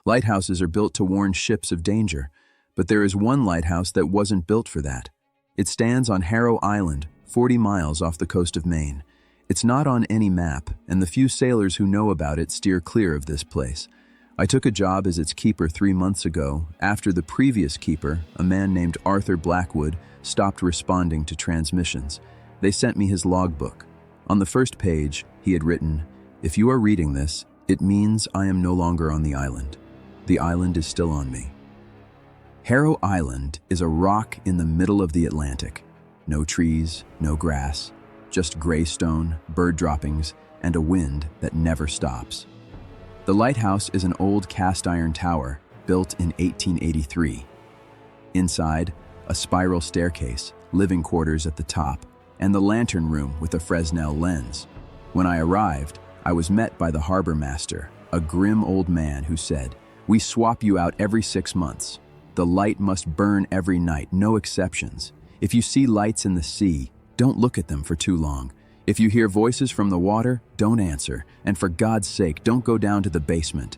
Lighthouses are built to warn ships of danger, but there is one lighthouse that wasn't built for that. It stands on Harrow Island, 40 miles off the coast of Maine. It's not on any map, and the few sailors who know about it steer clear of this place. I took a job as its keeper 3 months ago, after the previous keeper, a man named Arthur Blackwood, stopped responding to transmissions. They sent me his logbook. On the first page, he had written, "If you are reading this, it means I am no longer on the island. The island is still on me." Harrow Island is a rock in the middle of the Atlantic. No trees, no grass, just gray stone, bird droppings, and a wind that never stops. The lighthouse is an old cast-iron tower built in 1883. Inside, a spiral staircase, living quarters at the top, and the lantern room with a Fresnel lens. When I arrived, I was met by the harbor master, a grim old man who said, "We swap you out every 6 months. The light must burn every night, no exceptions. If you see lights in the sea, don't look at them for too long. If you hear voices from the water, don't answer. And for God's sake, don't go down to the basement."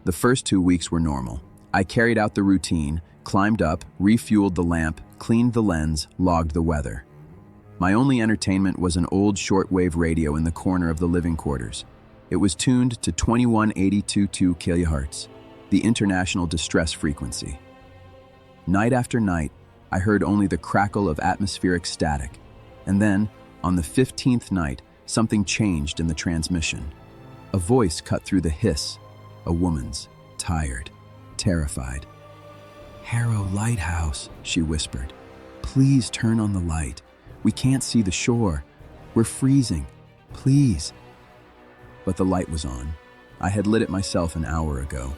The first 2 weeks were normal. I carried out the routine, climbed up, refueled the lamp, cleaned the lens, logged the weather. My only entertainment was an old shortwave radio in the corner of the living quarters. It was tuned to 2182.2 kHz, the international distress frequency. Night after night, I heard only the crackle of atmospheric static. And then, on the 15th night, something changed in the transmission. A voice cut through the hiss, a woman's, tired, terrified. "Harrow Lighthouse," she whispered. "Please turn on the light. We can't see the shore. We're freezing. Please." But the light was on. I had lit it myself an hour ago.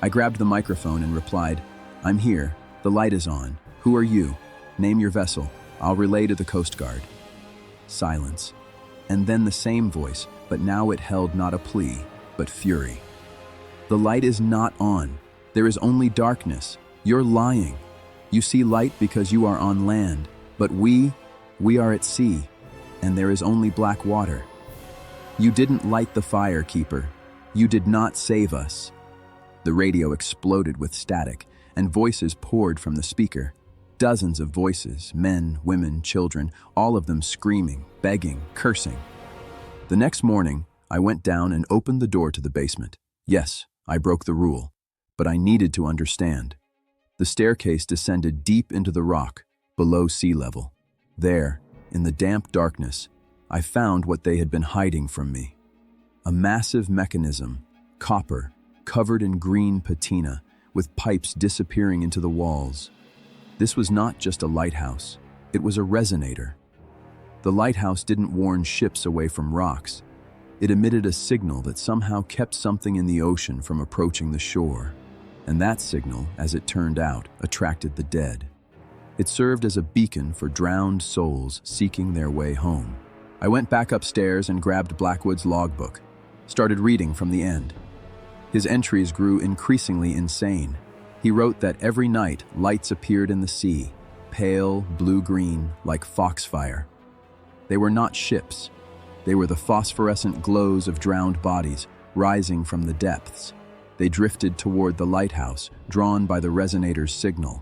I grabbed the microphone and replied, "I'm here. The light is on. Who are you? Name your vessel. I'll relay to the Coast Guard." Silence. And then the same voice, but now it held not a plea, but fury. "The light is not on. There is only darkness. You're lying. You see light because you are on land, but we are at sea, and there is only black water. You didn't light the fire, Keeper. You did not save us." The radio exploded with static, and voices poured from the speaker. Dozens of voices, men, women, children, all of them screaming, begging, cursing. The next morning, I went down and opened the door to the basement. Yes, I broke the rule, but I needed to understand. The staircase descended deep into the rock, below sea level. There, in the damp darkness, I found what they had been hiding from me. A massive mechanism, copper, covered in green patina, with pipes disappearing into the walls. This was not just a lighthouse, it was a resonator. The lighthouse didn't warn ships away from rocks. It emitted a signal that somehow kept something in the ocean from approaching the shore. And that signal, as it turned out, attracted the dead. It served as a beacon for drowned souls seeking their way home. I went back upstairs and grabbed Blackwood's logbook, started reading from the end. His entries grew increasingly insane. He wrote that every night lights appeared in the sea, pale, blue-green, like foxfire. They were not ships. They were the phosphorescent glows of drowned bodies rising from the depths. They drifted toward the lighthouse, drawn by the resonator's signal.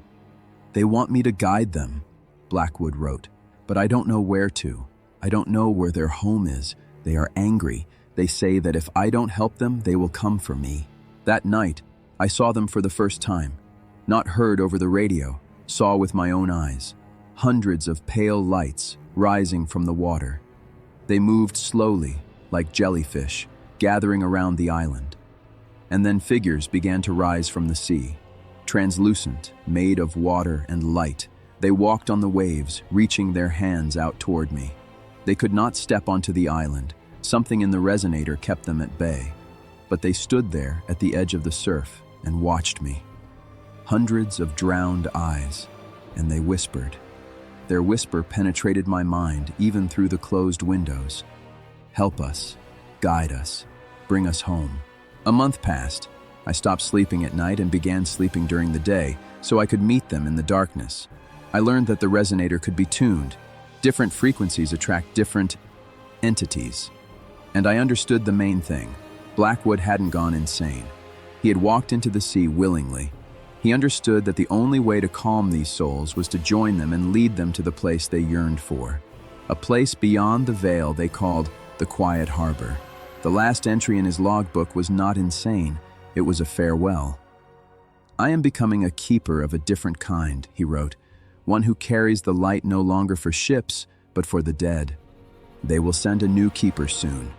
"They want me to guide them," Blackwood wrote, "but I don't know where to. I don't know where their home is. They are angry. They say that if I don't help them, they will come for me." That night, I saw them for the first time. Not heard over the radio, saw with my own eyes. Hundreds of pale lights rising from the water. They moved slowly, like jellyfish, gathering around the island. And then figures began to rise from the sea. Translucent, made of water and light, they walked on the waves, reaching their hands out toward me. They could not step onto the island. Something in the resonator kept them at bay. But they stood there at the edge of the surf and watched me. Hundreds of drowned eyes, and they whispered. Their whisper penetrated my mind even through the closed windows. "Help us, guide us, bring us home." A month passed. I stopped sleeping at night and began sleeping during the day so I could meet them in the darkness. I learned that the resonator could be tuned. Different frequencies attract different entities. And I understood the main thing. Blackwood hadn't gone insane. He had walked into the sea willingly. He understood that the only way to calm these souls was to join them and lead them to the place they yearned for. A place beyond the veil they called the Quiet Harbor. The last entry in his logbook was not insane, it was a farewell. "I am becoming a keeper of a different kind," he wrote, "one who carries the light no longer for ships, but for the dead. They will send a new keeper soon.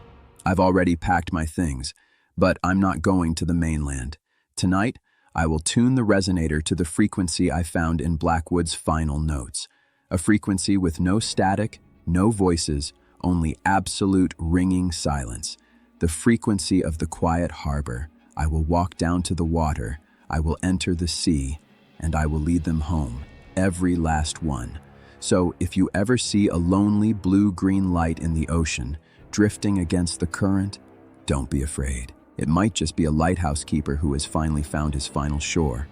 I've already packed my things, but I'm not going to the mainland. Tonight, I will tune the resonator to the frequency I found in Blackwood's final notes, a frequency with no static, no voices, only absolute ringing silence. The frequency of the Quiet Harbor. I will walk down to the water, I will enter the sea, and I will lead them home, every last one. So if you ever see a lonely blue-green light in the ocean, drifting against the current, don't be afraid. It might just be a lighthouse keeper who has finally found his final shore."